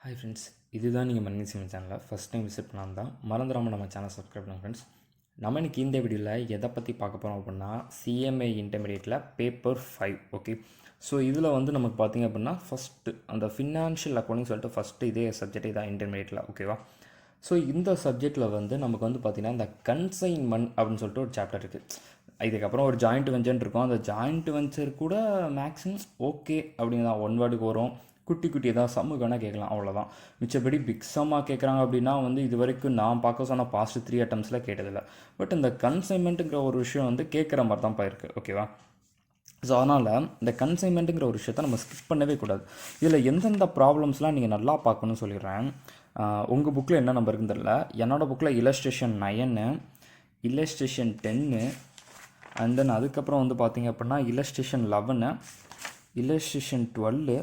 Hi friends, இதுதான் நீங்கள் மன்னி சிம் சேனலில் ஃபஸ்ட் டைம் விசிட் பண்ணால் தான் மறந்துடாமல் நம்ம சேனல் சப்ஸ்கிரைப் பண்ணுங்கள் ஃப்ரெண்ட்ஸ். நம்ம இன்றைக்கி இந்த வீடியோவில் எதை பற்றி பார்க்க போகிறோம் அப்படின்னா சிஎம்ஏ இன்டர்மீடியேட்டில் பேப்பர் 5. ஓகே, ஸோ இதில் வந்து நமக்கு பார்த்திங்க அப்படின்னா ஃபஸ்ட்டு அந்த ஃபினான்ஷியல் அக்கௌண்டிங் சொல்லிட்டு ஃபஸ்ட்டு இதே சப்ஜெக்ட் இதான் இன்டர்மீடியேட்டில். ஓகேவா, ஸோ இந்த சப்ஜெக்டில் வந்து நமக்கு வந்து பார்த்திங்கன்னா இந்த கன்சைன்மெண்ட் அப்படின்னு சொல்லிட்டு ஒரு சாப்டர் இருக்குது. இதுக்கப்புறம் ஒரு ஜாயிண்ட் வெஞ்சர் இருக்கும். அந்த ஜாயிண்ட் வெஞ்சர் கூட மேக்ஸிமம் ஓகே அப்படிங்கிறதான் ஒன் வேர்டுக்கு வரும். குட்டி குட்டி ஏதாவது சம்முக்கு வேணால் கேட்கலாம், அவ்வளோதான். மிச்சப்படி பிக் சம்மாக கேட்குறாங்க அப்படின்னா வந்து இது வரைக்கும் நான் பார்க்க சொன்ன பாஸ்ட் 3 அட்டம்ஸில் கேட்டதில்லை. பட் இந்த கன்சைன்மெண்ட்டுங்கிற ஒரு விஷயம் வந்து கேட்குற மாதிரி தான் போயிருக்கு. ஓகேவா, ஸோ அதனால் இந்த கன்சைன்மெண்ட்டுங்கிற ஒரு விஷயத்த நம்ம ஸ்கிப் பண்ணவே கூடாது. இதில் எந்தெந்த ப்ராப்ளம்ஸ்லாம் நீங்கள் நல்லா பார்க்கணும்னு சொல்லிடுறேன். உங்கள் புக்கில் என்ன நம்பர் இருக்குன்னு தெரியல. என்னோடய புக்கில் இல்லஸ்ட்ரேஷன் 9, இல்லஸ்ட்ரேஷன் 10, அண்ட் தென் அதுக்கப்புறம் வந்து பார்த்திங்க அப்படின்னா இல்லஸ்ட்ரேஷன் 11, இல்லஸ்ட்ரேஷன் 12,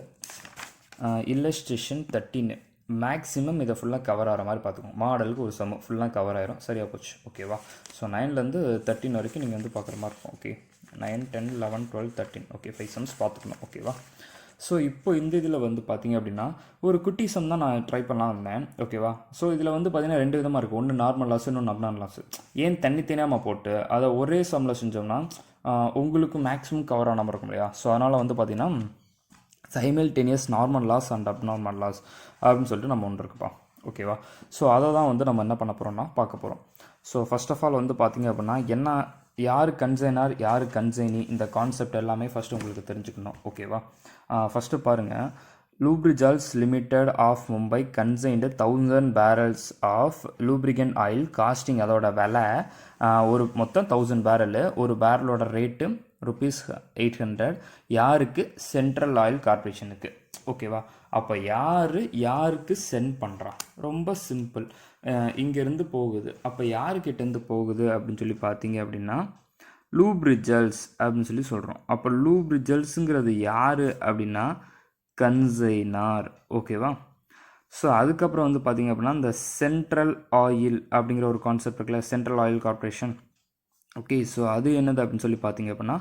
இல்லஸ்ட்ரேஷன் 13. மேக்ஸிமம் இதை ஃபுல்லாக கவர் ஆகிற மாதிரி பார்த்துக்கோங்க. மாடலுக்கு ஒரு சம் ஃபுல்லாக கவர் ஆயிரும். சரியாக போச்சு. ஓகேவா, ஸோ 9லேருந்து 13 வரைக்கும் நீங்கள் வந்து பார்க்குற மாதிரி இருக்கும். ஓகே, 9, 10, 11, 12, 13. ஓகே, 5 சம்ஸ் பார்த்துக்கணும். ஓகேவா, ஸோ இப்போ இந்த இதில் வந்து பார்த்திங்க அப்படின்னா ஒரு குட்டி சம் தான் நான் ட்ரை பண்ணலாம் இருந்தேன். ஓகேவா, ஸோ இதில் வந்து பார்த்திங்கன்னா 2 விதமாக இருக்குது. ஒன்று நார்மல் லாஸ், இன்னொன்று அப்நார்மல் லாஸ். ஏன் தனித்தனியாக போட்டு அதை ஒரே சம்மில் செஞ்சோம்னா உங்களுக்கு மேக்ஸிமம் கவர் ஆன மாதிரி இருக்கும் இல்லையா. ஸோ அதனால் வந்து பார்த்திங்கன்னா simultaneous normal loss and abnormal loss அப்படின்னு சொல்லிட்டு நம்ம ஒன்று இருக்குப்பா. ஓகேவா, ஸோ அதை தான் வந்து நம்ம என்ன பண்ண போகிறோம்னா பார்க்க போகிறோம். ஸோ ஃபர்ஸ்ட் ஆஃப் ஆல் வந்து பார்த்திங்க அப்படின்னா என்ன, யார் கன்சைனார் யார் கன்சைனி, இந்த கான்செப்ட் எல்லாமே ஃபஸ்ட்டு உங்களுக்கு தெரிஞ்சுக்கணும். ஓகேவா, ஃபஸ்ட்டு பாருங்கள். Lubrizols limited of Mumbai consigned 1000 barrels of lubricant oil costing, அதோட விலை ஒரு மொத்தம் 1000 barrel. ஒரு பேரலோட ரேட்டு ₹800. யாருக்கு? சென்ட்ரல் ஆயில் கார்பரேஷனுக்கு. ஓகேவா, அப்போ யாருக்கு சென்ட் பண்ணுறான்? ரொம்ப சிம்பிள். இங்கேருந்து போகுது. அப்போ யாருக்கிட்டேருந்து போகுது அப்படின்னு சொல்லி பார்த்தீங்க அப்படின்னா லூப்ரிஜல்ஸ் அப்படின்னு சொல்லி சொல்கிறோம். அப்போ லூப்ரிஜல்ஸுங்கிறது யார் அப்படின்னா கன்சைனார். ஓகேவா, ஸோ அதுக்கப்புறம் வந்து பார்த்திங்க அப்படின்னா இந்த சென்ட்ரல் ஆயில் அப்படிங்கிற ஒரு கான்செப்ட் இருக்குல்ல, central oil corporation. Okay, so அது என்னது அப்படின்னு சொல்லி பார்த்தீங்க அப்படின்னா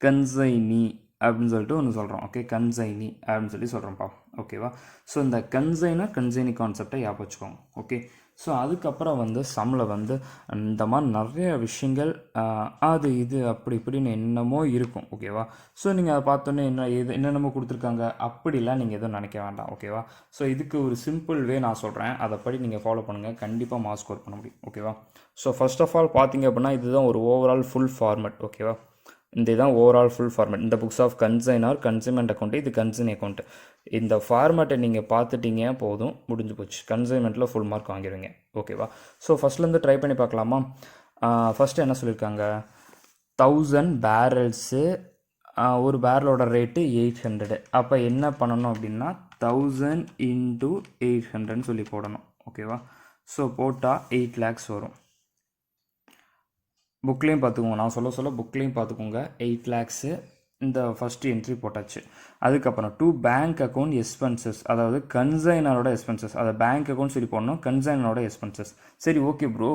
கன்சைனி அப்படின்னு சொல்லிட்டு ஒன்று சொல்கிறோம். ஓகே, கன்சைனி அப்படின்னு சொல்லி சொல்கிறோம்ப்பா. ஓகேவா, ஸோ இந்த கன்சைனி கான்செப்டை ஞாபகம் வச்சுக்கோங்க. ஓகே, ஸோ அதுக்கப்புறம் வந்து சம்மில் வந்து இந்த மாதிரி நிறைய விஷயங்கள் அது இது அப்படி இப்படின்னு என்னமோ இருக்கும். ஓகேவா, ஸோ நீங்கள் அதை பார்த்தோன்னே என்னென்னமோ கொடுத்துருக்காங்க அப்படிலாம் நீங்கள் எதுவும் நினைக்க வேண்டாம். ஓகேவா, ஸோ இதுக்கு ஒரு சிம்பிள் வே நான் சொல்கிறேன், அதைப்படி நீங்கள் ஃபாலோ பண்ணுங்கள், கண்டிப்பாக மார்க் ஸ்கோர் பண்ண முடியும். ஓகேவா, ஸோ ஃபர்ஸ்ட் ஆஃப் ஆல் பார்த்தீங்க அப்படின்னா இதுதான் ஒரு ஓவரால் ஃபுல் ஃபார்மேட். ஓகேவா, இதுதான் ஓவரால் ஃபுல் ஃபார்மேட். இந்த books of consignor consignment account, இது கன்சைன் அக்கௌண்ட். இந்த ஃபார்மேட்டை நீங்கள் பார்த்துட்டீங்க போதும், முடிஞ்சு போச்சு. கன்சைன்மெண்ட்டில் ஃபுல் மார்க் வாங்கிடுவீங்க. ஓகேவா, ஸோ ஃபஸ்ட்லேருந்து ட்ரை பண்ணி பார்க்கலாமா. ஃபஸ்ட்டு என்ன சொல்லியிருக்காங்க, 1000 barrels, ஒரு பேரலோட ரேட்டு 800. அப்போ என்ன பண்ணணும் அப்படின்னா 1000 × 800 சொல்லி போடணும். ஓகேவா, ஸோ போட்டால் 8 lakhs வரும். புக்லேயும் பார்த்துக்கோங்க, நான் சொல்ல புக்லேயும் பார்த்துக்கோங்க. 8 lakhs இந்த ஃபஸ்ட்டு என்ட்ரி போட்டாச்சு. அதுக்கப்புறம் டு பேங்க் அக்கௌண்ட் எக்ஸ்பென்சஸ், அதாவது கன்சைனரோட எக்ஸ்பென்சஸ், அதை பேங்க் அக்கௌண்ட் சொல்லி போடணும், கன்சைனரோட எக்ஸ்பென்சஸ். சரி, ஓகே ப்ரோ,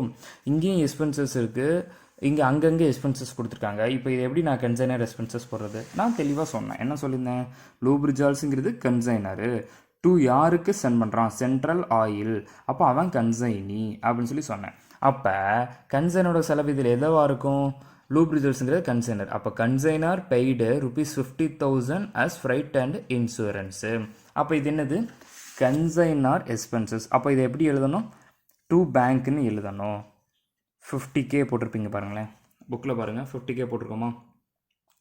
இங்கேயும் எக்ஸ்பென்சஸ் இருக்குது, இங்கே அங்கங்கே எக்ஸ்பென்சஸ் கொடுத்துருக்காங்க. இப்போ இது எப்படி நான் கன்சைனர் எக்ஸ்பென்சஸ் போடுறது? நான் தெளிவாக சொன்னேன். என்ன சொல்லியிருந்தேன், லூப்ரிஜால்ஸுங்கிறது கன்சைனரு, டு யாருக்கு சென்ட் பண்ணுறான்? சென்ட்ரல் ஆயில், அப்போ அவன் கன்சைனி அப்படின்னு சொல்லி சொன்னேன். அப்போ கன்சைனரோட செலவு இதில் எதுவாக இருக்கும்? லூப்ரிஜல்ஸுங்கிறது கன்சைனர். அப்போ consignor paid ₹50,000 as freight and insurance. அப்போ இது என்னது? Consignor expenses. அப்போ இதை எப்படி எழுதணும்? டு பேங்க்னு எழுதணும். 50K போட்டிருப்பீங்க பாருங்களேன், புக்கில் பாருங்கள் 50K போட்டிருக்கோமா,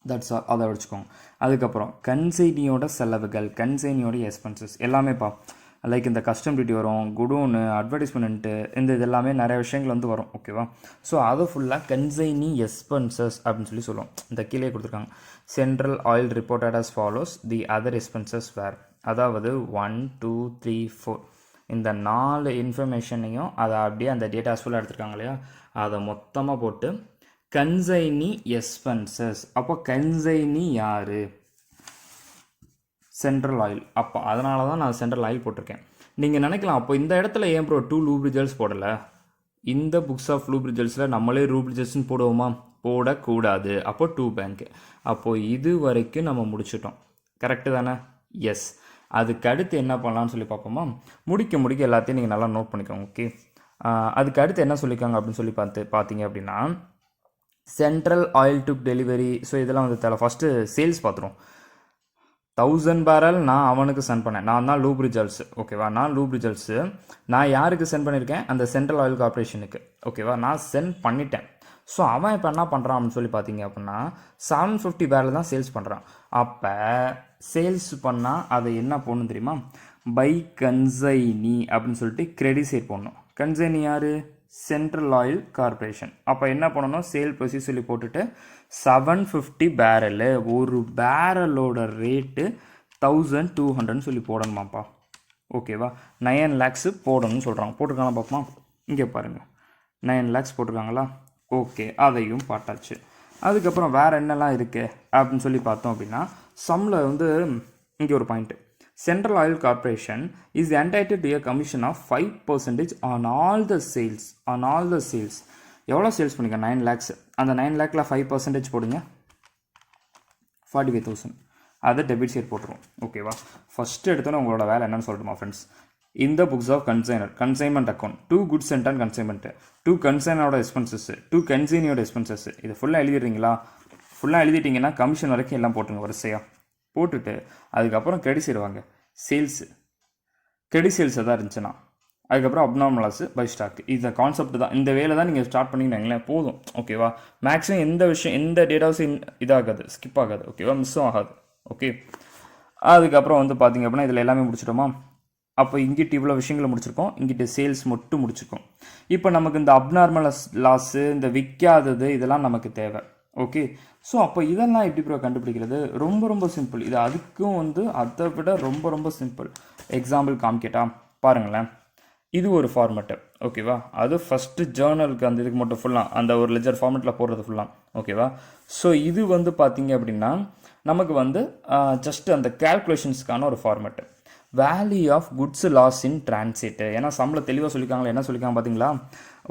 தட்ஸ் ஆல், அதை வச்சுக்கோங்க. அதுக்கப்புறம் கன்சைனியோட செலவுகள், கன்சைனியோட எக்ஸ்பென்சஸ் எல்லாமேப்பா. லைக் இந்த கஸ்டம் டியூட்டி வரும், குடோனு, அட்வர்டைஸ்மெண்ட்டு, இந்த இது எல்லாமே நிறைய விஷயங்கள் வந்து வரும். ஓகேவா, ஸோ அதை ஃபுல்லாக கன்சைனி எக்ஸ்பென்சஸ் அப்படின்னு சொல்லி சொல்லுவோம். இந்த கீழே கொடுத்துருக்காங்க, central oil reported as follows, the other expenses were. அதாவது 1, 2, 3, 4 இந்த 4 இன்ஃபர்மேஷனையும் அதை அப்படியே அந்த டேட்டாஸ் ஃபுல்லாக எடுத்துருக்காங்க இல்லையா, அதை மொத்தமாக போட்டு கன்சைனி எக்ஸ்பென்சஸ். அப்போ கன்சைனி யார்? Central oil. அப்போ அதனால தான் நான் சென்ட்ரல் ஆயில் போட்டிருக்கேன். நீங்கள் நினைக்கலாம், அப்போ இந்த இடத்துல ஏன் ப்ரோ 2 லூப்ரிஜல்ஸ் போடலை? இந்த புக்ஸ் ஆஃப் லூப்ரிஜல்ஸில் நம்மளே லூப்ரிஜல்ஸ்ன்னு போடுவோமா? போடக்கூடாது. அப்போ 2 பேங்க். அப்போது இது வரைக்கும் நம்ம முடிச்சிட்டோம். கரெக்டு தானே? எஸ். அதுக்கு அடுத்து என்ன பண்ணலான்னு சொல்லி பார்ப்போமா. முடிக்க எல்லாத்தையும் நீங்கள் நல்லா நோட் பண்ணிக்கோங்க. ஓகே, அதுக்கு அடுத்து என்ன சொல்லியிருக்காங்க அப்படின்னு சொல்லி பார்த்தீங்க அப்படின்னா central oil tube delivery. So இதெல்லாம் வந்து தேவை. ஃபஸ்ட்டு சேல்ஸ் பார்த்துருவோம். 1000 பேரல் நான் அவனுக்கு சென்ட் பண்ணேன். நான் தான் லூப்ரிஜல்ஸ். ஓகேவா, நான் லூப்ரிஜல்ஸு நான் யாருக்கு சென்ட் பண்ணியிருக்கேன், அந்த சென்ட்ரல் ஆயில் கார்பரேஷனுக்கு. ஓகேவா, நான் சென்ட் பண்ணிட்டேன். ஸோ அவன் இப்போ என்ன பண்ணுறான் அப்படின்னு சொல்லி பார்த்தீங்க அப்படின்னா 750 பேரல் தான் சேல்ஸ் பண்ணுறான். அப்போ சேல்ஸ் பண்ணால் அதை என்ன போடணும் தெரியுமா, பை கன்சைனி அப்படின்னு சொல்லிட்டு கிரெடிட் சைட் போடணும். கன்சைனி யார், சென்ட்ரல் ஆயில் கார்பரேஷன். அப்போ என்ன பண்ணணும், சேல் ப்ரொசீஸ் சொல்லி போட்டுட்டு 750 பேரலு, ஒரு பேரலோட ரேட்டு 1200 சொல்லி போடணுமாப்பா. ஓகேவா, 9 lakhs போடணும்னு சொல்கிறாங்க. போட்டிருக்காங்களா பார்ப்போமா, இங்கே பாருங்கள் 9 lakhs போட்டிருக்காங்களா. ஓகே, அதையும் பார்த்தாச்சு. அதுக்கப்புறம் வேறு என்னெல்லாம் இருக்குது அப்படின்னு சொல்லி பார்த்தோம் அப்படின்னா சம்மில் வந்து இங்கே ஒரு point, central oil corporation is entitled to a commission of 5% on all the sales. எவ்வளோ சேல்ஸ் பண்ணிக்க, 9 lakhs. அந்த 9 lakhல 5% போடுங்க, 45,000. அதை டெபிட் சைட் போட்டுருவோம். ஓகேவா, ஃபஸ்ட்டு எடுத்தோன்னே உங்களோட வேலை என்னன்னு சொல்லட்டுமா ஃப்ரெண்ட்ஸ். இந்த books of consignment account, 2 goods sent on consignment, 2 கன்சைனோட எக்ஸ்பென்சஸ், 2 கன்சைனியோட எக்ஸ்பென்சஸ். இது ஃபுல்லாக எழுதிடுறீங்களா, ஃபுல்லாக எழுதிட்டிங்கன்னா கமிஷன் வரைக்கும் எல்லாம் போட்டுருங்க வரிசையாக. போட்டுட்டு அதுக்கப்புறம் கிரெடிட் சைடு வாங்க. சேல்ஸு, கிரெடிட் சேல்ஸ் எதாவது இருந்துச்சுன்னா அதுக்கப்புறம் அப்நார்மலாஸ் பை ஸ்டாக். இந்த கான்செப்ட் தான், இந்த வேலை தான் நீங்கள் ஸ்டார்ட் பண்ணிங்கன்னு போதும். ஓகேவா, மேக்ஸிமம் எந்த டேட்டாஸும் இதாகாது, ஸ்கிப் ஆகாது. ஓகேவா, மிஸ்ஸும் ஆகாது. ஓகே, அதுக்கப்புறம் வந்து பார்த்திங்க அப்படின்னா இதில் எல்லாமே முடிச்சிட்டோமா. அப்போ இங்கிட்டு இவ்வளோ விஷயங்களை முடிச்சிருக்கோம், இங்கிட்டு சேல்ஸ் மட்டும் முடிச்சிருக்கோம். இப்போ நமக்கு இந்த அப்நார்மல் லாஸு, இந்த விற்காதது, இதெல்லாம் நமக்கு தேவை. ஓகே, ஸோ அப்போ இதெல்லாம் எப்படி ப்ரோ கண்டுபிடிக்கிறது, ரொம்ப சிம்பிள். இது அதுக்கும் வந்து அதை விட ரொம்ப சிம்பிள். எக்ஸாம்பிள் காமிக்கட்டா, பாருங்களேன். இது ஒரு ஃபார்மெட்டு. ஓகேவா, அது ஃபஸ்ட்டு ஜேர்னலுக்கு அந்த இதுக்கு மட்டும் ஃபுல்லாக அந்த ஒரு லெஜர் ஃபார்மெட்டில் போடுறது ஃபுல்லாக. ஓகேவா, ஸோ இது வந்து பார்த்தீங்க அப்படின்னா நமக்கு வந்து ஜஸ்ட் அந்த கேல்குலேஷன்ஸ்க்கான ஒரு format. Value of goods loss in transit. ஏன்னா சம்பளம் தெளிவாக சொல்லியிருக்காங்களா, என்ன சொல்லியிருக்காங்க பார்த்தீங்களா,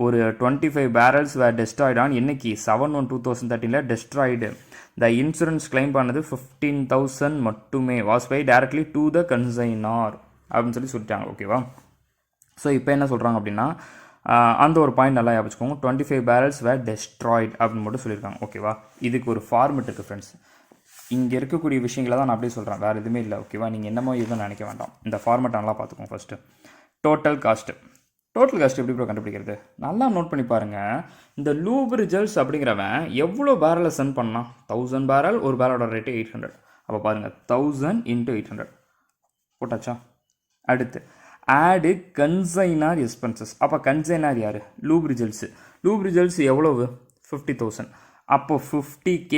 ஒரு 25 barrels வேர் டெஸ்ட்ராய்டு ஆன் என்னைக்கு 7/1/2013 டெஸ்ட்ராய்டு. த இன்சூரன்ஸ் கிளைம் பண்ணது 15,000 மட்டுமே, was by directly to the consignor அப்படின்னு சொல்லிட்டாங்க. ஓகேவா, ஸோ இப்போ என்ன சொல்கிறாங்க அப்படின்னா அந்த ஒரு பாயிண்ட் நல்லா ஞாபகம், 25 barrels வேர் டெஸ்ட்ராய்டு அப்படின்னு மட்டும் சொல்லியிருக்காங்க. ஓகேவா, இதுக்கு ஒரு ஃபார்மெட் இருக்குது ஃப்ரெண்ட்ஸ். இங்கே இருக்கக்கூடிய விஷயங்களை தான் நான் அப்படியே சொல்கிறேன், வேறு எதுவுமே இல்லை. ஓகேவா, நீங்கள் என்னமோ எதுவும் நினைக்க வேண்டாம். இந்த ஃபார்மெட் நல்லா பார்த்துக்கோங்க. ஃபஸ்ட்டு டோட்டல் காஸ்ட்டு எப்படி ப்ரோ கண்டுபிடிக்கிறது, நல்லா நோட் பண்ணி பாருங்கள். இந்த லூப்ரிஜல்ஸ் அப்படிங்கிறவன் எவ்வளோ பேரலை சென்ட் பண்ணான், 1000 barrel, ஒரு பேரலோட ரேட்டு 800. அப்போ பாருங்கள் 1000 × 800 போட்டாச்சா. அடுத்து ஆடு கன்சைனார் எக்ஸ்பென்சஸ். அப்போ கன்சைனார் யார், லூப்ரிஜல்ஸ் எவ்வளவு 50,000. அப்போ 50K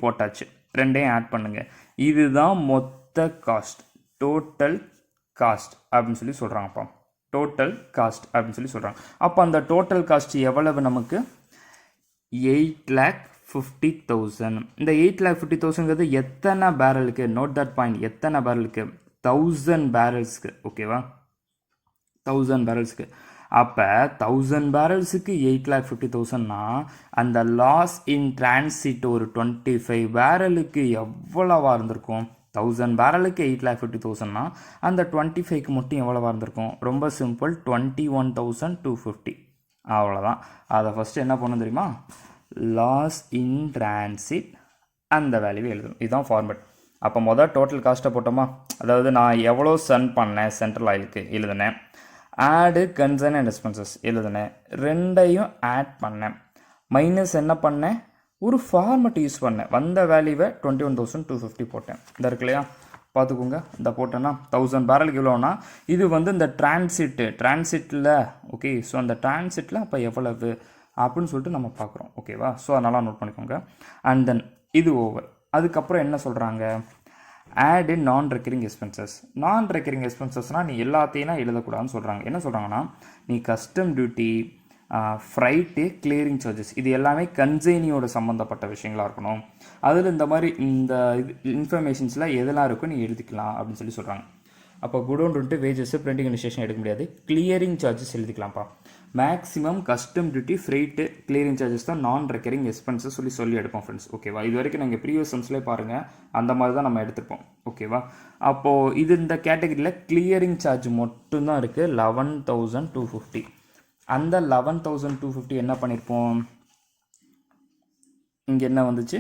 போட்டாச்சு, ரெண்டையும் ஆட் பண்ணுங்கள். இதுதான் மொத்த காஸ்ட், டோட்டல் காஸ்ட் அப்படின்னு சொல்லி சொல்கிறாங்கப்பா. டோட்டல் காஸ்ட் அப்படின்னு சொல்லி சொல்கிறாங்க. அப்போ அந்த டோட்டல் காஸ்ட் எவ்வளவு நமக்கு 8,50,000. இந்த 8,50,000ங்கிறது எத்தனை பேரலுக்கு, நோட் தட் பாயிண்ட், எத்தனை பேரலுக்கு, 1000 barrelsக்கு. ஓகேவா, 1000 barrelsக்கு. அப்போ 1000 barrelsக்கு 8,50,000னா அந்த லாஸ் இன் டிரான்சிட் ஒரு 25 barrelக்கு எவ்வளவா இருந்திருக்கும், 1000 barrelக்கு 8,50,000னா அந்த 25க்கு மட்டும் எவ்வளவா இருந்திருக்கும், ரொம்ப சிம்பிள், 21,250. அவ்வளோதான். அதை ஃபஸ்ட்டு என்ன பண்ணணும் தெரியுமா, லாஸ் இன் டிரான்சிட் அந்த வேல்யூவை எழுதணும். இதுதான் ஃபார்மெட். அப்போ மொதல் டோட்டல் காஸ்ட்டை போட்டோமா, அதாவது நான் எவ்வளோ சென்ட் பண்ணேன் சென்ட்ரல் ஆயிலுக்கு எழுதினேன், ஆடு கன்சைன் அண்ட் எக்ஸ்பென்சஸ் எழுதினேன், ரெண்டையும் ஆட் பண்ணேன், மைனஸ் என்ன பண்ணேன், ஒரு ஃபார்மெட் யூஸ் பண்ணேன், வந்த வேல்யூவை 21,250 போட்டேன். இந்த இருக்கு இல்லையா, பார்த்துக்கோங்க. இந்த போட்டேன்னா 1000 barrelக்கு எவ்வளோனா, இது வந்து இந்த டிரான்சிட்டில். ஓகே, ஸோ அந்த டிரான்சிட்டில் அப்போ எவ்வளவு அப்படின்னு சொல்லிட்டு நம்ம பார்க்குறோம். ஓகேவா, ஸோ அதனால் நோட் பண்ணிக்கோங்க. அண்ட் தென் இது ஓவர். அதுக்கப்புறம் என்ன சொல்கிறாங்க, ஆட் இன் நான் ரெக்கரிங் எக்ஸ்பென்சஸ்னால் நீ எல்லாத்தையும் எழுதக்கூடாதுன்னு சொல்கிறாங்க. என்ன சொல்கிறாங்கன்னா, நீ custom duty, freight, clearing charges, இது எல்லாமே கன்சைனியோட சம்மந்தப்பட்ட விஷயங்களாக இருக்கணும். அதில் இந்த மாதிரி இந்த இன்ஃபர்மேஷன்ஸில் எதெல்லாம் இருக்கும் நீ எழுதிக்கலாம் அப்படின்னு சொல்கிறாங்க. அப்போ godown rent, wages, printing administration எடுக்க முடியாது, கிளியரிங் சார்ஜஸ் எழுதிக்கலாம்ப்பா. Maximum custom duty freight clearing charges தான் நான் ரெக்கரிங் எக்ஸ்பென்சஸ் சொல்லி எடுப்போம் ஃப்ரெண்ட்ஸ். ஓகேவா, இது வரைக்கும் நீங்கள் ப்ரீவியஸ் சம்ஸ்லேயே பாருங்கள், அந்த மாதிரி தான் நம்ம எடுத்துப்போம். ஓகேவா, அப்போது இது இந்த கேட்டகரியில் கிளியரிங் சார்ஜ் மட்டும்தான் இருக்குது 11,250. அந்த 11,250 என்ன பண்ணியிருப்போம், இங்கே என்ன வந்துச்சு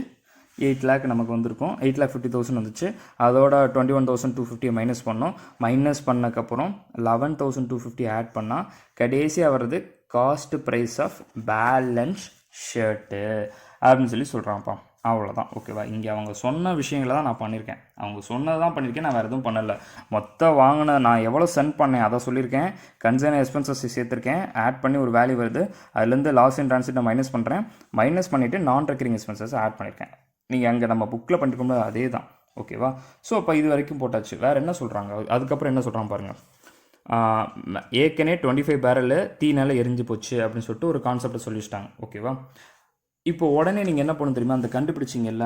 8 lakh நமக்கு வந்திருக்கும், 8,50,000 வந்துச்சு. அதோட 21,250 மைனஸ் பண்ணோம். மைனஸ் பண்ணக்கப்புறம் 11,250 ஆட் பண்ணால் கடைசியாக வர்றது cost price of balance short அப்படின்னு சொல்கிறான்ப்பா. அவ்வளோதான். ஓகேவா, இங்கே அவங்க சொன்ன விஷயங்களை தான் நான் பண்ணியிருக்கேன். அவங்க சொன்னது தான் பண்ணியிருக்கேன், நான் வேறு எதுவும் பண்ணலை. மொத்தம் வாங்கின நான் எவ்வளோ சென்ட் பண்ணேன் அதை சொல்லியிருக்கேன். கன்சர்ன் எக்ஸ்பென்சஸ் சேர்த்துருக்கேன், ஆட் பண்ணி ஒரு வேல்யூ வருது, அதுலேருந்து லாஸ் இன் ட்ரான்சிட் நான் மைனஸ் பண்ணுறேன். மைனஸ் பண்ணிவிட்டு நான் ரெக்கரிங் எக்ஸ்பென்சஸ் ஆட் பண்ணியிருக்கேன். நீங்கள் அங்கே நம்ம புக்கில் பண்ணிருக்கோம்ல அதே தான். ஓகேவா, ஸோ அப்போ இது வரைக்கும் போட்டாச்சு. வேறு என்ன சொல்கிறாங்க, அதுக்கப்புறம் என்ன சொல்கிறாங்க பாருங்கள். ஏற்கனவே 25 பேரல் தீனால எரிஞ்சு போச்சு அப்படின்னு சொல்லிட்டு ஒரு கான்செப்டை சொல்லிச்சிட்டாங்க. ஓகேவா, இப்போ உடனே நீங்கள் என்ன பண்ணணும் தெரியுமா, அந்த கண்டுபிடிச்சிங்கல்ல,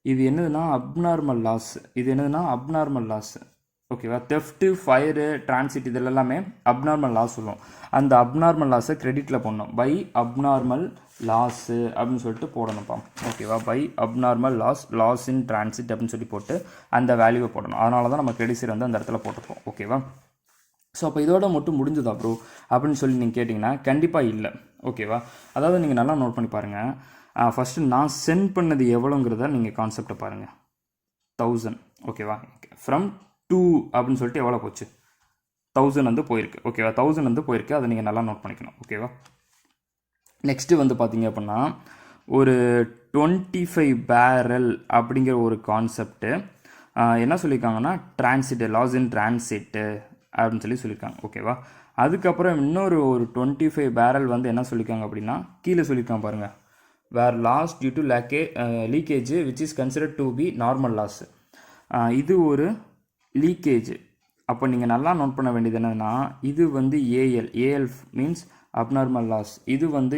இது என்னதுன்னா அப்நார்மல் லாஸ். இது என்னதுன்னா அப்நார்மல் லாஸ். ஓகேவா, தெஃப்ட்டு, ஃபயரு, டிரான்சிட் இதில் எல்லாமே அப்நார்மல் லாஸ் சொல்லுவோம். அந்த அப்நார்மல் லாஸை கிரெடிட்டில் போடணும். பை அப்நார்மல் லாஸு அப்படின்னு சொல்லிட்டு போடணும்ப்பா. ஓகேவா, by abnormal loss in transit அப்படின்னு சொல்லி போட்டு அந்த வேல்யூவை போடணும். அதனால தான் நம்ம கிரெடிட் சைடு வந்து அந்த இடத்துல போட்டுப்போம். ஓகேவா, ஸோ அப்போ இதோட மட்டும் முடிஞ்சதா ப்ரோ அப்படின்னு சொல்லி நீங்கள் கேட்டிங்கன்னா கண்டிப்பாக இல்லை. ஓகேவா, அதாவது நீங்கள் நல்லா நோட் பண்ணி பாருங்கள். ஃபஸ்ட்டு நான் சென்ட் பண்ணது எவ்வளோங்கிறத நீங்கள் கான்செப்டை பாருங்கள். 1000. ஓகேவா, ஃப்ரம் 2 அப்படின்னு சொல்லிட்டு எவ்வளோ போச்சு, 1000 வந்து போயிருக்கு. ஓகேவா, 1000 வந்து போயிருக்கு, அதை நீங்கள் நல்லா நோட் பண்ணிக்கணும். ஓகேவா, நெக்ஸ்ட்டு வந்து பார்த்தீங்க அப்படின்னா ஒரு 25 பேரல் அப்படிங்கிற ஒரு கான்செப்ட்டு என்ன சொல்லியிருக்காங்கன்னா டிரான்சிட்டு, லாஸ் இன் டிரான்சிட்டு அப்படின்னு சொல்லியிருக்காங்க. ஓகேவா, அதுக்கப்புறம் இன்னொரு 25 பேரல் வந்து என்ன சொல்லியிருக்காங்க அப்படின்னா கீழே சொல்லியிருக்காங்க பாருங்கள். Where loss due to leakage which is considered to be normal loss. இது ஒரு லீக்கேஜ். அப்போ நீங்கள் நல்லா நோட் பண்ண வேண்டியது என்னன்னா, இது வந்து ஏஎல் மீன்ஸ் அப்நார்மல் லாஸ். இது வந்து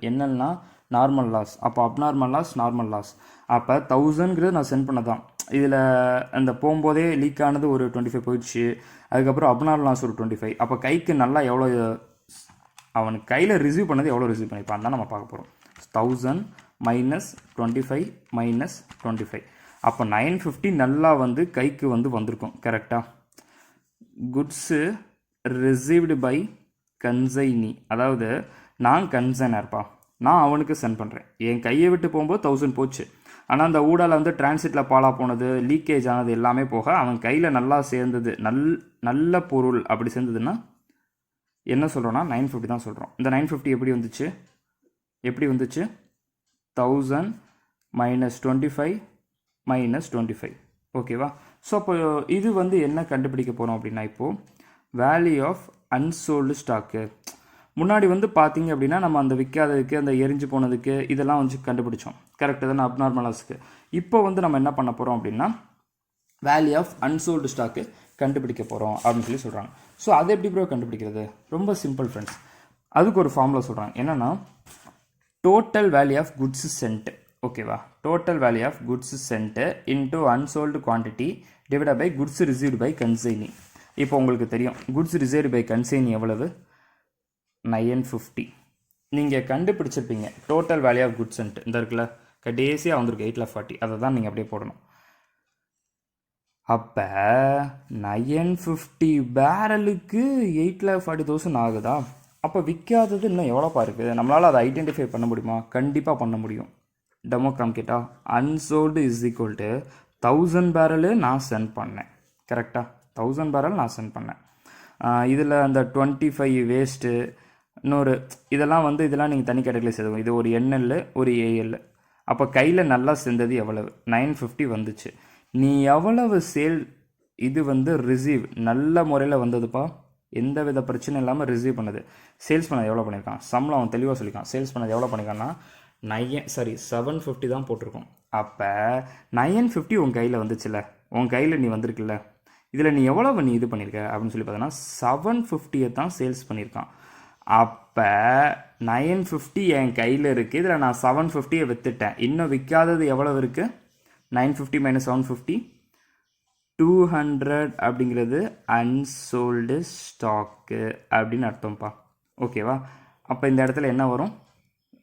என்எல்னா நார்மல் லாஸ். அப்போ அப்நார்மல் லாஸ், நார்மல் லாஸ். அப்போ 1000ங்கிறது நான் சென்ட் பண்ணதான். இதில் அந்த போகும்போதே லீக் ஆனது ஒரு 25 போயிடுச்சு. அதுக்கப்புறம் அப்நார்மல் லாஸ் ஒரு 25. அப்போ கைக்கு நல்லா எவ்வளோ, அவனுக்கு கையில் ரிசீவ் பண்ணது எவ்வளோ ரிசீவ் பண்ணிப்பான் தான் நம்ம பார்க்க போகிறோம். 1000 மைனஸ் 25 மைனஸ் 25. அப்போ 950 நல்லா வந்து கைக்கு வந்து வந்திருக்கும். கரெக்டாக, குட்ஸு ரிசீவ்டு பை கன்சைனி, அதாவது நான் கன்சைனர்ப்பா, நான் அவனுக்கு சென்ட் பண்ணுறேன். என் கையை விட்டு போகும்போது 1000 போச்சு. ஆனால் அந்த ஊடால வந்து டிரான்சிட்டில் பாலாக போனது, லீக்கேஜ் ஆனது எல்லாமே போக அவன் கையில் நல்லா சேர்ந்தது, நல்ல பொருள் அப்படி சேர்ந்ததுன்னா என்ன சொல்கிறோன்னா 950 தான் சொல்கிறோம். இந்த 950 எப்படி வந்துச்சு 1000 மைனஸ் 25 மைனஸ் 25. ஓகேவா, ஸோ அப்போ இது வந்து என்ன கண்டுபிடிக்க போகிறோம் அப்படின்னா, இப்போது வேல்யூ ஆஃப் அன்சோல்டு ஸ்டாக்கு. முன்னாடி வந்து பார்த்தீங்க அப்படின்னா நம்ம அந்த விற்காததுக்கு, அந்த எரிஞ்சு போனதுக்கு இதெல்லாம் வந்து கண்டுபிடிச்சோம். கரெக்டு தானே, அப்நார்மலாஸுக்கு. இப்போ வந்து நம்ம என்ன பண்ண போகிறோம் அப்படின்னா வேல்யூ ஆஃப் அன்சோல்டு ஸ்டாக்கு கண்டுபிடிக்க போகிறோம் அப்படின்னு சொல்கிறாங்க. ஸோ அதை எப்படி ப்ரோ கண்டுபிடிக்கிறது, ரொம்ப சிம்பிள் ஃப்ரெண்ட்ஸ். அதுக்கு ஒரு ஃபார்முலா சொல்கிறாங்க. என்னென்னா total value of goods sent. ஓகேவா, total value of goods sent into unsold quantity divide by goods received by consignee. இப்போ உங்களுக்கு தெரியும் குட்ஸ் ரிசீவ்டு பை கன்சைனி எவ்வளவு, 950. நீங்கள் கண்டுபிடிச்சிருப்பீங்க total value of goods sent. இந்த இருக்குல்ல கடைசியாக வந்திருக்கு 840, அதை தான் நீங்கள் அப்படியே போடணும். அப்போ 950 பேரலுக்கு 840,000 ஆகுதா? அப்போ விற்காதது இன்னும் எவ்வளோப்பா இருக்குது? நம்மளால் அதை ஐடென்டிஃபை பண்ண முடியுமா? கண்டிப்பாக பண்ண முடியும். டெமோ காமிக்கிட்டா, unsold is equal to 1000 barrel நான் சென்ட் பண்ணேன். கரெக்டாக, 1000 பேரல் நான் சென்ட் பண்ணேன். இதில் அந்த 25 வேஸ்ட்டு, இன்னொரு இதெல்லாம் வந்து இதெல்லாம் நீங்கள் தனி கேட்டகரியில் சேர்த்துக்கோங்க. இது ஒரு என்எல், ஒரு ஏஎல். அப்போ கையில் நல்லா சேர்ந்தது எவ்வளவு, 950 வந்துச்சு. நீ எவ்வளவு சேல், இது வந்து ரிசீவ் நல்ல முறையில் வந்ததுப்பா, எந்த வித பிரச்சனை இல்லாமல் ரிசீவ் பண்ணுது. சேல்ஸ் பண்ணது எவ்வளோ பண்ணியிருக்கான், சம்பளம் அவன் தெளிவாக சொல்லியிருக்கான். சேல்ஸ் பண்ணது எவ்வளோ பண்ணியிருக்கான்னா 750 தான் போட்டிருக்கோம். அப்போ 950 உன் கையில் வந்துச்சுல்ல, உன் கையில் நீ வந்திருக்குல்ல, இதில் நீ எவ்வளோ நீ இது பண்ணியிருக்க அப்படின்னு சொல்லி பார்த்தோன்னா 750 தான் சேல்ஸ் பண்ணியிருக்கான். அப்போ 950 என் கையில் இருக்குது, இதில் நான் 750 விற்றுட்டேன். இன்னும் விற்காதது எவ்வளோ இருக்குது, 950 மைனஸ் 750 200 அப்படிங்கிறது அன்சோல்டு ஸ்டாக்கு அப்படின்னு அர்த்தம்ப்பா. ஓகேவா. அப்போ இந்த இடத்துல என்ன வரும்,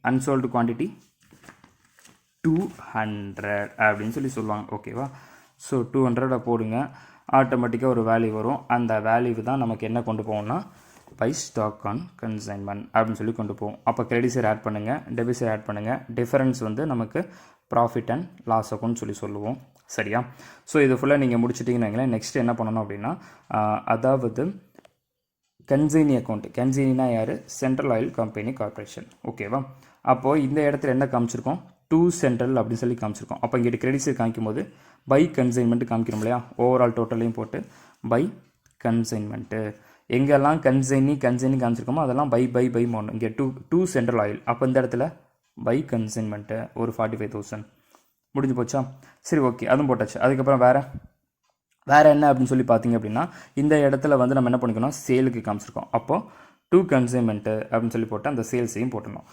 அன்சோல்டு குவான்டிட்டி 200 அப்படின்னு சொல்லுவாங்க. ஓகேவா. ஸோ 200 போடுங்க, ஆட்டோமேட்டிக்காக ஒரு வேல்யூ வரும். அந்த வேல்யூ தான் நமக்கு என்ன கொண்டு போவோம்னா பை ஸ்டாக் ஆன் கன்சைன்மெண்ட் அப்படின்னு சொல்லி கொண்டு போவோம். அப்போ கிரெடிட் சைடு ஆட் பண்ணுங்கள், டெபிட் சைடு ஆட் பண்ணுங்கள். டிஃபரன்ஸ் வந்து நமக்கு ப்ராஃபிட் அண்ட் லாஸ் அக்கௌண்ட் சொல்லுவோம். சரியா. ஸோ இது ஃபுல்லாக நீங்கள் முடிச்சிட்டிங்கன்னு நெக்ஸ்ட் என்ன பண்ணணும் அப்படின்னா, அதாவது கன்சைனி அக்கௌண்ட். கன்சைனினா யார், சென்ட்ரல் ஆயில் கம்பெனி கார்பரேஷன். ஓகேவா. அப்போது இந்த இடத்துல என்ன காமிச்சிருக்கோம், டு சென்ட்ரல் அப்படின்னு சொல்லி காமிச்சிருக்கோம். அப்போ இங்கே கிரெடிட் சைடு காமிக்கும் போது பை கன்சைன்மெண்ட் காமிக்கிறோம் இல்லையா, ஓவரால் டோட்டலையும் போட்டு பை கன்சைன்மெண்ட்டு. எங்கெல்லாம் கன்சைனி காமிச்சிருக்கோமோ அதெல்லாம் பை மோன். இங்கே டூ சென்ட்ரல் ஆயில். அப்போ இந்த இடத்துல பை கன்சைன்மெண்ட்டு ஒரு 45,000 முடிஞ்சு போச்சா. சரி, ஓகே, அதுவும் போட்டாச்சு. அதுக்கப்புறம் வேறு என்ன அப்படின்னு சொல்லி பார்த்தீங்க அப்படின்னா, இந்த இடத்துல வந்து நம்ம என்ன பண்ணிக்கணும், சேலுக்கு காமிச்சிருக்கோம். அப்போது டூ கன்சைன்மெண்ட்டு அப்படின்னு சொல்லி போட்டு அந்த சேல்ஸையும் போட்டணும்.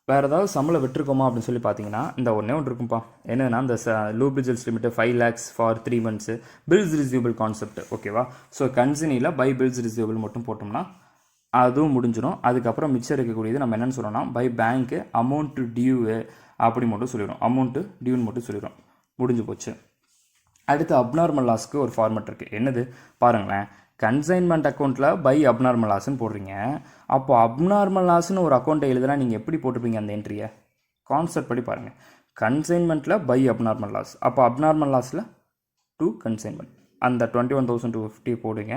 வேறு ஏதாவது சம்பளம் விட்டுருக்கோமா அப்படின்னு சொல்லி பார்த்தீங்கன்னா, இந்த ஒன்றே ஒன்று இருக்கும்ப்பா. என்னென்னா இந்த lubricants limit 5 lakhs for 3 months bills receivable concept. ஓகேவா. ஸோ கன்சனியில் பை பில்ஸ் ரிசீவபிள் மட்டும் போட்டோம்னா அதுவும் முடிஞ்சிடும். அதுக்கப்புறம் மிச்சம் இருக்கக்கூடியது நம்ம என்னென்னு சொல்லணும்னா பை பேங்க்கு அமௌண்ட்டு டியூ அப்படி மட்டும் சொல்லிடுறோம். அமௌண்ட்டு டியூன்னு மட்டும் சொல்லிடுறோம். முடிஞ்சு போச்சு. அடுத்து அப்நார்மல் லாஸ்க்கு ஒரு ஃபார்மேட் இருக்குது. என்னது பாருங்களேன், கன்சைன்மெண்ட் அக்கௌண்ட்டில் பை அப்நார்மல் லாஸ்ன்னு போடுறீங்க. அப்போ அப்நார்மல் லாஸ்ன்னு ஒரு அக்கௌண்ட்டை எழுதுனா நீங்கள் எப்படி போட்டுப்பீங்க அந்த என்ட்ரியை, கான்செப்ட் படி பாருங்கள். கன்சைன்மெண்ட்டில் பை அப்நார்மல் லாஸ், அப்போ அப்நார்மல் லாஸில் டு கன்சைன்மெண்ட் அந்த 21,250 போடுங்க.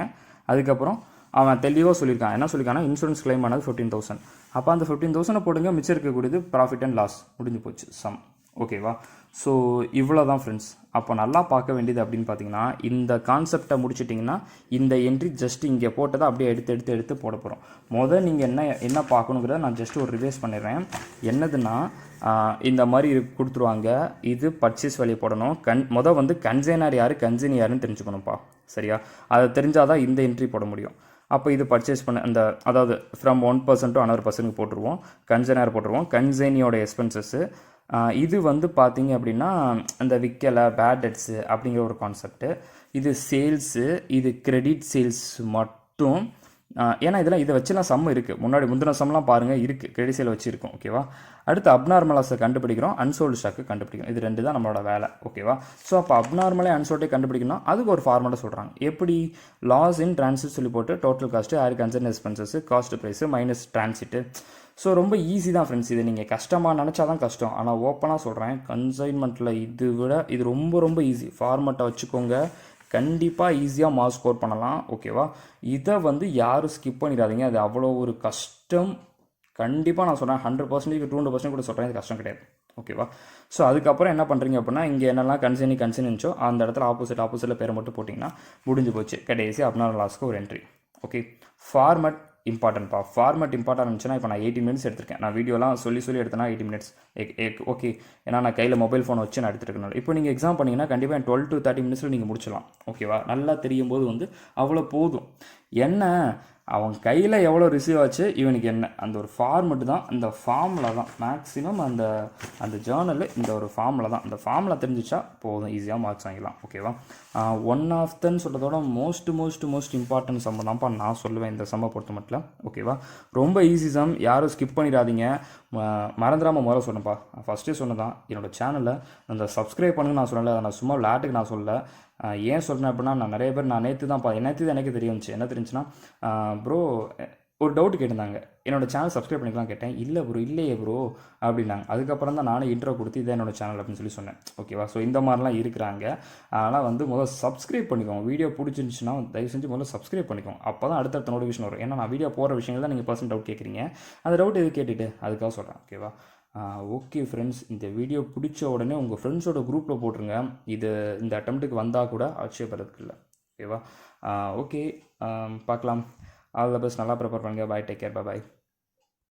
அதுக்கப்புறம் அவன் தெளிவாக சொல்லியிருக்கான், என்ன சொல்லியிருக்கான்னா இன்சூரன்ஸ் கிளைம் ஆனது 15,000. அப்போ அந்த 15,000 போடுங்க, மிச்சம் இருக்கக்கூடியது ப்ராஃபிட் அண்ட் லாஸ். முடிஞ்சு போச்சு சம். ஓகேவா. ஸோ இவ்வளோ தான் ஃப்ரெண்ட்ஸ். அப்போ நல்லா பார்க்க வேண்டியது அப்படின்னு பார்த்தீங்கன்னா, இந்த கான்செப்டை முடிச்சிட்டிங்கன்னா இந்த என்ட்ரி ஜஸ்ட் இங்கே போட்டதை அப்படியே எடுத்து போட போகிறோம். நீங்கள் என்ன பார்க்கணுங்கிறத நான் ஜஸ்ட் ஒரு ரிவைஸ் பண்ணிடுறேன். என்னதுன்னா இந்த மாதிரி கொடுத்துருவாங்க. இது பர்ச்சேஸ் வேல்யூ போடணும். வந்து கன்சைனர் யார், கன்சைனி யாருன்னு தெரிஞ்சுக்கணும்ப்பா. சரியா. அதை தெரிஞ்சால் தான் இந்த என்ட்ரி போட முடியும். அப்போ இது பர்ச்சேஸ் பண்ண அந்த அதாவது ஃப்ரம் 1% to another பர்சனுக்கு போட்டுருவோம். கன்சைனர் போட்டுருவோம். கன்சைனியோட எக்ஸ்பென்சஸ்ஸு. இது வந்து பார்த்தீங்க அப்படின்னா அந்த விற்கலை பேட் டெட்ஸு அப்படிங்கிற ஒரு கான்செப்ட்டு. இது சேல்ஸு, இது கிரெடிட் சேல்ஸ் மட்டும். ஏன்னா இதை வச்சுலாம் சம் இருக்குது. முந்தின சம்லாம் பாருங்கள் இருக்குது, கிரெடிட் சேல் வச்சுருக்கோம். ஓகேவா. அடுத்து அப்நார்மலாஸை கண்டுபிடிக்கிறோம், அன்சோல்டு ஸ்டாக்கு கண்டுபிடிக்கிறோம். இது 2 தான் நம்மளோட வேலை. ஓகேவா. ஸோ அப்போ அப்நார்மலே அன்சோல்டே கண்டுபிடிக்கணும். அதுக்கு ஒரு ஃபார்முலா சொல்கிறாங்க. எப்படி, லாஸ் இன் டிரான்சிட் சொல்லி போட்டு total cost or concern expenses cost price minus transit. So ரொம்ப ஈஸி தான் ஃப்ரெண்ட்ஸ். இது நீங்கள் கஷ்டமாக நினச்சா தான் கஷ்டம். ஆனால் ஓப்பனாக சொல்கிறேன், கன்சைன்மெண்ட்டில் இது ரொம்ப ஈஸி. ஃபார்மெட்டை வச்சுக்கோங்க, கண்டிப்பாக ஈஸியாக மார்க் ஸ்கோர் பண்ணலாம். ஓகேவா. இதை வந்து யாரும் ஸ்கிப் பண்ணிடாதீங்க. அது அவ்வளோ ஒரு கஷ்டம் கண்டிப்பாக நான் சொல்கிறேன். 100% 200% கூட சொல்கிறேன், இது கஷ்டம் கிடையாது. ஓகேவா. ஸோ அதுக்கப்புறம் என்ன பண்ணுறீங்க அப்படின்னா, இங்கே என்னெல்லாம் கன்சைனிச்சோ அந்த இடத்துல ஆப்போசிட்டில் பேரை மட்டும் போட்டிங்கன்னா முடிஞ்சு போச்சு. கடைசி அப்நார்மல் லாஸ்க்கு ஒரு என்ட்ரி. ஓகே. ஃபார்மட் இம்பார்ட்டன்ட்ப்பா. ஃபார்மேட் இம்பார்ட்டன் இருந்துச்சுன்னா இப்போ நான் 18 minutes எடுத்திருக்கேன். நான் வீடியோலாம் சொல்லி எடுத்தேன்னா 80 minutes. ஓகே. ஏன்னா நான் கையில் மொபைல் ஃபோனை வச்சு நான் எடுத்துருக்கேன். இப்போ நீங்கள் எக்ஸாம் பண்ணிங்கன்னா கண்டிப்பாக 12 to 30 minutes நீங்கள் முடிச்சிடலாம். ஓகேவா. நல்லா தெரியும் போது வந்து அவ்வளோ போதும். என்ன அவன் கையில் எவ்வளோ ரிசீவ் ஆச்சு, இவனுக்கு என்ன, அந்த ஒரு ஃபார்மெட்டு தான். அந்த ஃபார்மில் தான் மேக்ஸிமம் அந்த ஜேர்னலில் இந்த ஒரு ஃபார்மில் தான். அந்த ஃபார்மில் தெரிஞ்சிச்சா போதும், ஈஸியாக மார்க்ஸ் வாங்கிக்கலாம். ஓகேவா. ஒன் ஆஃப் தன்னு சொல்கிறதோட மோஸ்ட் இம்பார்ட்டன்ட் சம் தான்ப்பா நான் சொல்லுவேன் இந்த சம்மை பொறுத்த மட்டும். ஓகேவா. ரொம்ப ஈஸி சம், யாரும் ஸ்கிப் பண்ணிடாதீங்க. மறந்துடாமல் முதல்ல சொன்னப்பா, ஃபஸ்ட்டே சொன்னதான், என்னோடய சேனலில் அந்த சப்ஸ்கிரைப் பண்ணுங்க நான் சொல்லலை. அதை நான் சும்மா விளையாட்டுக்கு நான் சொல்லலை. ஏன் சொல்கிறேன் அப்படின்னா, நான் நிறைய பேர் நேற்று தான் எனக்கு தெரியும்ச்சு. என்ன தெரிஞ்சுன்னா, ப்ரோ ஒரு டவுட் கேட்டிருந்தாங்க, என்னோடய சேனல் சப்ஸ்கிரைப் பண்ணிக்கலாம் கேட்டேன். இல்லையே ப்ரோ அப்படின்னாங்க. அதுக்கப்புறம் தான் நானும் இன்ட்ரோ கொடுத்து இதை என்னோடய சேனல் அப்படின்னு சொல்லி சொன்னேன். ஓகேவா. ஸோ இந்த மாதிரிலாம் இருக்கிறாங்க. அதனால் வந்து முதல்ல சப்ஸ்கிரைப் பண்ணிக்கோங்க. வீடியோ பிடிச்சிருந்துச்சுன்னா தயவு செஞ்சு முதல்ல சப்ஸ்கிரைப் பண்ணிக்கோங்க. அப்போ தான் அடுத்தடுத்த நோட்டிஃபிகேஷன் வரும். ஏன்னா நான் வீடியோ போகிற விஷயங்கள் தான் நீங்கள் பர்சன் டவுட் கேட்குறீங்க. அந்த டவுட் எது கேட்டுட்டு அதுக்காக சொல்கிறேன். ஓகேவா. ஓகே ஃப்ரெண்ட்ஸ், இந்த வீடியோ பிடிச்ச உடனே உங்கள் ஃப்ரெண்ட்ஸோட குரூப்பில் போட்டுருங்க. இந்த அட்டெம்ப்ட்டுக்கு வந்தால் கூட ஆட்சேபறதுக்கு இல்லை. ஓகேவா. ஓகே, பார்க்கலாம். All the best. நல்லா ப்ரிப்பேர் பண்ணுங்கள். பாய், டேக் கேர், பாய்.